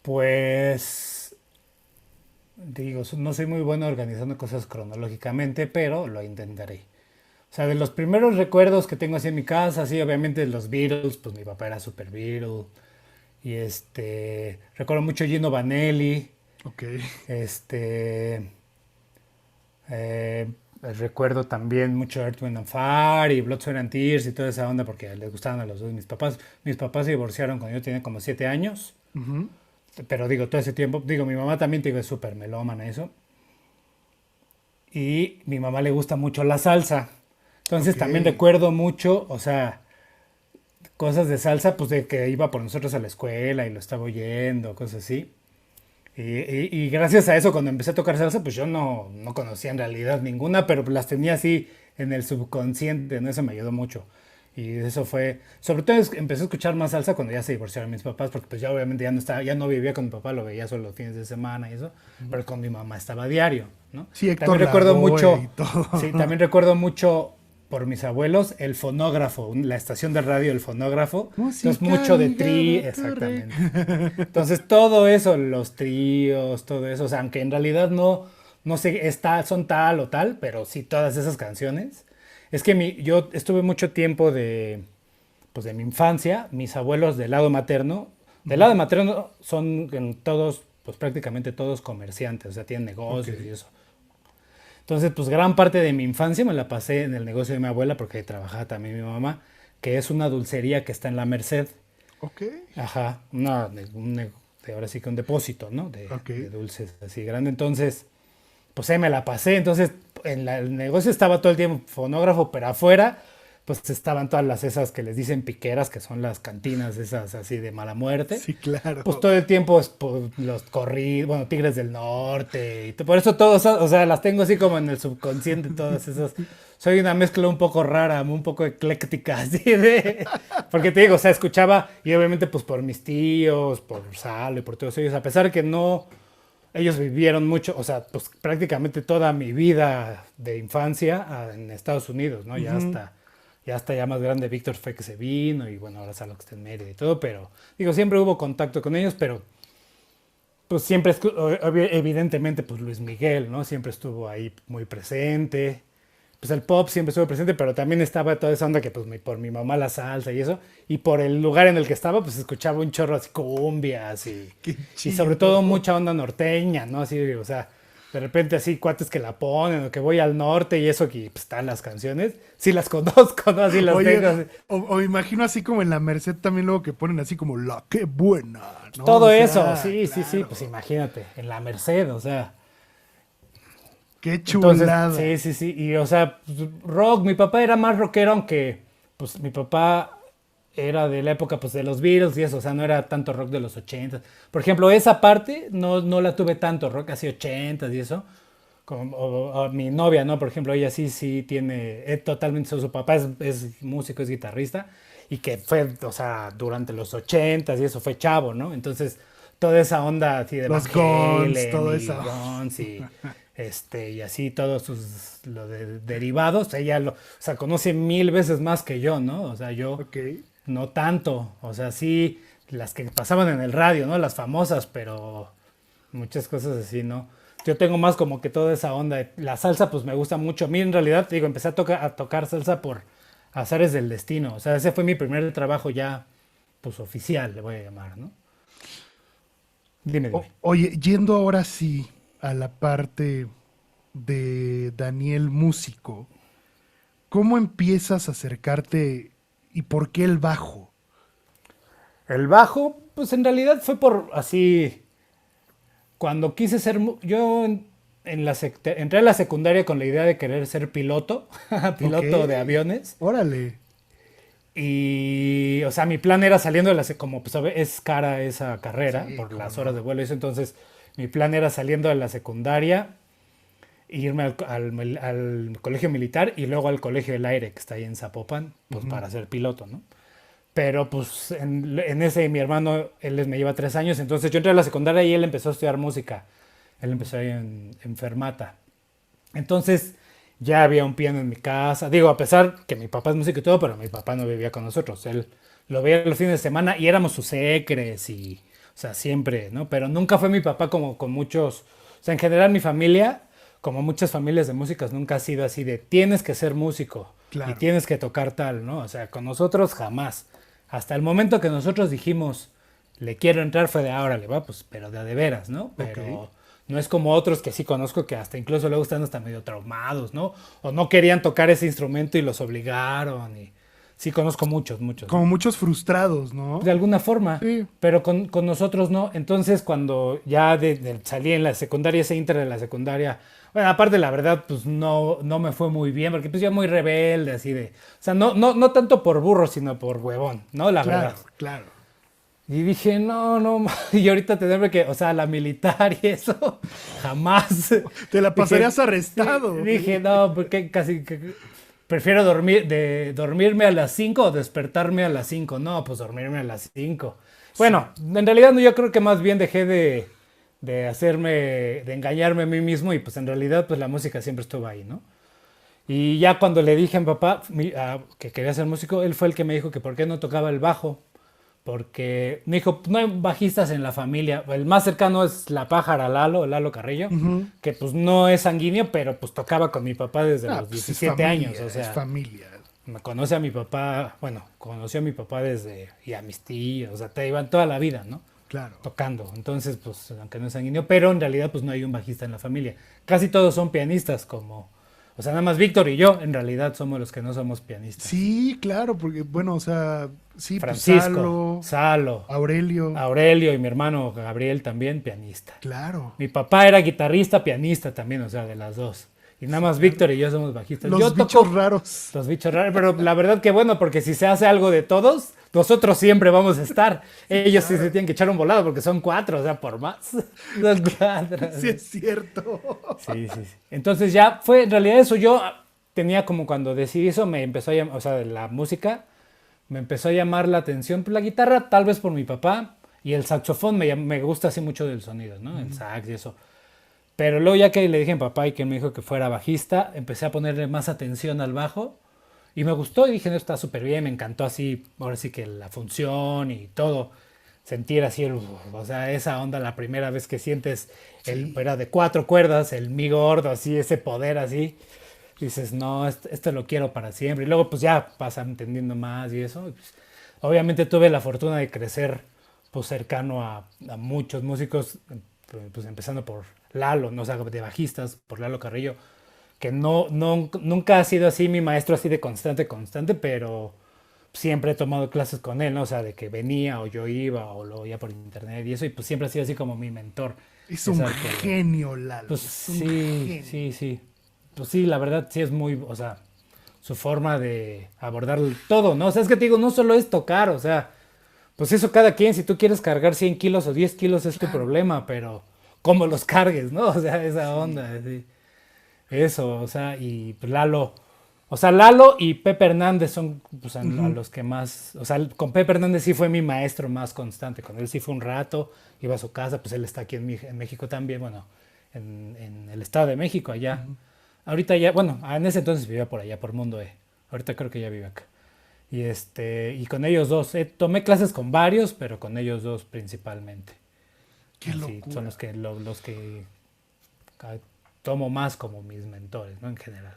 Pues, digo, no soy muy bueno organizando cosas cronológicamente, pero lo intentaré. O sea, de los primeros recuerdos que tengo así en mi casa, sí, obviamente los Beatles, pues mi papá era super Beatle. Y recuerdo mucho Gino Vanelli, Ok. este, recuerdo también mucho Earth, Wind and Fire y Blood, Sweat and Tears y toda esa onda porque les gustaban a los dos mis papás. Mis papás se divorciaron cuando yo tenía como 7 años, Ujú. pero digo, todo ese tiempo, digo, mi mamá también, te digo, es súper melómana eso. Y mi mamá le gusta mucho la salsa. Ok. Entonces también recuerdo mucho, o sea, cosas de salsa, pues de que iba por nosotros a la escuela y lo estaba oyendo, cosas así. Y gracias a eso, cuando empecé a tocar salsa, pues yo no conocía en realidad ninguna, pero las tenía así en el subconsciente, ¿no? Eso me ayudó mucho. Y eso fue, sobre todo empecé a escuchar más salsa cuando ya se divorciaron mis papás, porque pues ya obviamente ya no estaba, ya no vivía con mi papá, lo veía solo los fines de semana y eso, pero con mi mamá estaba a diario, ¿no? Sí, También Héctor recuerdo Lavoe y mucho, todo. sí, también recuerdo mucho por mis abuelos el fonógrafo, la estación de radio, el fonógrafo. Entonces Música mucho de ligada tri, a tu rey. exactamente. Entonces todo eso, los tríos, todo eso, o sea, aunque en realidad no sé, son tal o tal, pero sí todas esas canciones. Es que yo estuve mucho tiempo pues de mi infancia, mis abuelos del lado Ujú. materno son todos, pues prácticamente todos comerciantes, o sea, tienen Ok. negocios y eso. Entonces, pues gran parte de mi infancia me la pasé en el negocio de mi abuela porque ahí trabajaba también mi mamá, que es una dulcería que está en la Merced. Ok. Ajá, ahora sí que un depósito, ¿no? Ok. De dulces así grande. Entonces, pues ahí me la pasé. Entonces, el negocio estaba todo el tiempo fonógrafo, pero afuera, pues estaban todas las esas que les dicen piqueras, que son las cantinas esas así de mala muerte. Sí, Pues claro. todo el tiempo pues, los corridos, bueno, Tigres del Norte. Por eso todos, o sea, las tengo así como en el subconsciente, todas esas. Soy una mezcla un poco rara, un poco ecléctica, así de. Porque te digo, o sea, escuchaba, y obviamente, pues por mis tíos, por Salo y por todos ellos, a pesar que no. Ellos vivieron mucho, o sea, pues prácticamente toda mi vida de infancia en Estados Unidos, ¿no? Ujú. Ya hasta ya más grande Víctor fue que se vino y bueno, ahora Salo que está en Mérida y todo, pero digo, siempre hubo contacto con ellos, pero pues siempre, evidentemente, pues Luis Miguel, ¿no? Siempre estuvo ahí muy presente. Pues el pop siempre estuvo presente, pero también estaba toda esa onda que pues por mi mamá la salsa y eso, y por el lugar en el que estaba, pues escuchaba un chorro así cumbias Qué y sobre todo chido. mucha onda norteña, ¿no? Así, o sea, de repente así cuates que la ponen o que voy al norte y eso que pues, están las canciones, sí las conozco, ¿no? Así las Oye, tengo. Así. o imagino así como en la Merced también luego que ponen así como la qué buena, ¿no? O Todo eso, sea, sí, sí, sí, pues claro. imagínate, en la Merced, o sea. Qué Entonces, chulada. sí, sí, sí. Y o sea, pues, rock, mi papá era más rockero, aunque pues mi papá era de la época pues de los Beatles y eso, o sea, no era tanto rock de los 80. Por ejemplo, esa parte no la tuve tanto, rock así 80 y eso. Como, o mi novia, ¿no? Por ejemplo, ella sí tiene, totalmente, su papá es músico, es guitarrista, y que fue, o sea, durante los 80 y eso fue chavo, ¿no? Entonces, toda esa onda así de Van Los Guns, Halen todo y eso. Guns y así todos derivados, ella o sea, conoce mil veces más que yo, ¿no? O sea, yo Ok. no tanto, o sea, sí, las que pasaban en el radio, ¿no? Las famosas, pero muchas cosas así, ¿no? Yo tengo más como que toda esa onda. La salsa, pues me gusta mucho. A mí, en realidad, te digo, empecé a tocar salsa por azares del destino. O sea, ese fue mi primer trabajo ya, pues oficial, le voy a llamar, ¿no? Dime, dime. Oye, yendo ahora sí a la parte de Daniel músico, ¿cómo empiezas a acercarte y por qué el bajo? El bajo, pues en realidad fue por así. Cuando quise ser. Yo entré a la secundaria con la idea de querer ser piloto, Ok, piloto de aviones. órale. Y, o sea, mi plan era saliendo de como pues, es cara esa carrera Sí, por cómo las horas de no. vuelo y eso, entonces mi plan era saliendo de la secundaria, irme al colegio militar y luego al colegio del aire que está ahí en Zapopan, pues Ujú. para ser piloto, ¿no? Pero pues en ese mi hermano, me lleva 3 años, entonces yo entré a la secundaria y él empezó a estudiar música. Él empezó ahí en Fermata. Entonces ya había un piano en mi casa. Digo, a pesar que mi papá es músico y todo, pero mi papá no vivía con nosotros. Él lo veía los fines de semana y éramos sus secres y... O sea, siempre, ¿no? Pero nunca fue mi papá como con muchos, o sea, en general mi familia, como muchas familias de músicos, nunca ha sido así de tienes que ser músico y Claro. tienes que tocar tal, ¿no? O sea, con nosotros jamás. Hasta el momento que nosotros dijimos, le quiero entrar, fue de ahora le va, pues, pero de a de veras, ¿no? Ok. Pero no es como otros que sí conozco que hasta incluso luego están hasta medio traumados, ¿no? O no querían tocar ese instrumento y los obligaron. Y sí conozco muchos, muchos, Como ¿no? muchos frustrados, ¿no? De alguna forma, Sí. pero con nosotros no. Entonces, cuando ya salí en la secundaria, ese inter de la secundaria, bueno, aparte la verdad, pues no me fue muy bien, porque pues yo muy rebelde, así de, o sea, no tanto por burro, sino por huevón, ¿no? La verdad. Claro, claro. Y dije, no, y ahorita tenerme que, o sea, la militar y eso, jamás. Te la Dije, pasarías arrestado. dije, no, porque casi prefiero dormirme a las 5 o despertarme a las 5. No, pues dormirme a las 5. Sí. Bueno, en realidad no, yo creo que más bien dejé de engañarme a mí mismo y pues en realidad pues la música siempre estuvo ahí, ¿no? Y ya cuando le dije a mi papá que quería ser músico, él fue el que me dijo que por qué no tocaba el bajo. Porque me dijo, no hay bajistas en la familia. El más cercano es la pájara Lalo Carrillo, Ujú. que pues no es sanguíneo, pero pues tocaba con mi papá desde Ah, los pues es 17 años. familia, O es sea, familia. me conoce a mi papá, bueno, conoció a mi papá desde, y a mis tíos, o sea, te iban toda la vida, ¿no? Claro. Tocando. Entonces, pues, aunque no es sanguíneo, pero en realidad pues no hay un bajista en la familia. Casi todos son pianistas, como, o sea, nada más Víctor y yo en realidad somos los que no somos pianistas. Sí, claro, porque, bueno, o sea, sí, pues Francisco, Salo, Salo, Aurelio, Aurelio y mi hermano Gabriel también pianista. claro. Mi papá era guitarrista, pianista también, o sea, de las dos. Y nada Sí, más claro. Víctor y yo somos bajistas. Yo Los bichos toco raros. los bichos raros, pero la verdad que bueno, porque si se hace algo de todos, nosotros siempre vamos a estar. Ellos sí se tienen que echar un volado porque son cuatro, o sea, por más. Son cuatro. Sí, es cierto. Sí. Entonces ya fue, en realidad eso yo tenía como cuando decidí eso, me empezó a llamar, o sea, de la música, me empezó a llamar la atención pues, la guitarra, tal vez por mi papá, y el saxofón me gusta así mucho del sonido, ¿no? El sax y eso. Pero luego ya que le dije a mi papá y que me dijo que fuera bajista, empecé a ponerle más atención al bajo y me gustó y dije, no, está súper bien, me encantó así, ahora sí que la función y todo. Sentir así, o sea, esa onda la primera vez que sientes, Sí. era de cuatro cuerdas, el mi gordo, así, ese poder así. Dices, no, esto lo quiero para siempre. Y luego pues ya vas entendiendo más y eso. Y, pues, obviamente tuve la fortuna de crecer pues cercano a muchos músicos, pues empezando por Lalo, no o sea, de bajistas, por Lalo Carrillo, que nunca ha sido así mi maestro así de constante, pero siempre he tomado clases con él, ¿no? O sea, de que venía o yo iba o lo oía por internet y eso, y pues siempre ha sido así como mi mentor. Es Es un al que le, genio, Lalo. pues Es un sí, genio. sí, sí. Pues sí, la verdad sí es muy, o sea, su forma de abordar todo, ¿no? O sea, es que te digo, no solo es tocar, o sea, pues eso cada quien, si tú quieres cargar 100 kilos o 10 kilos es tu Claro. problema, pero cómo los cargues, ¿no? O sea, esa Sí. onda, sí. Eso, o sea, y pues Lalo, o sea, Lalo y Pepe Hernández son pues, a Ujú. los que más, o sea, con Pepe Hernández sí fue mi maestro más constante, con él sí fue un rato, iba a su casa, pues él está aquí en México también, bueno, en el Estado de México, allá. Ujú. Ahorita ya, bueno, en ese entonces vivía por allá, por Mundo E. Ahorita creo que ya vive acá. Y con ellos dos, tomé clases con varios, pero con ellos dos principalmente. Qué Así, son locura. los que tomo más como mis mentores, ¿no? En general.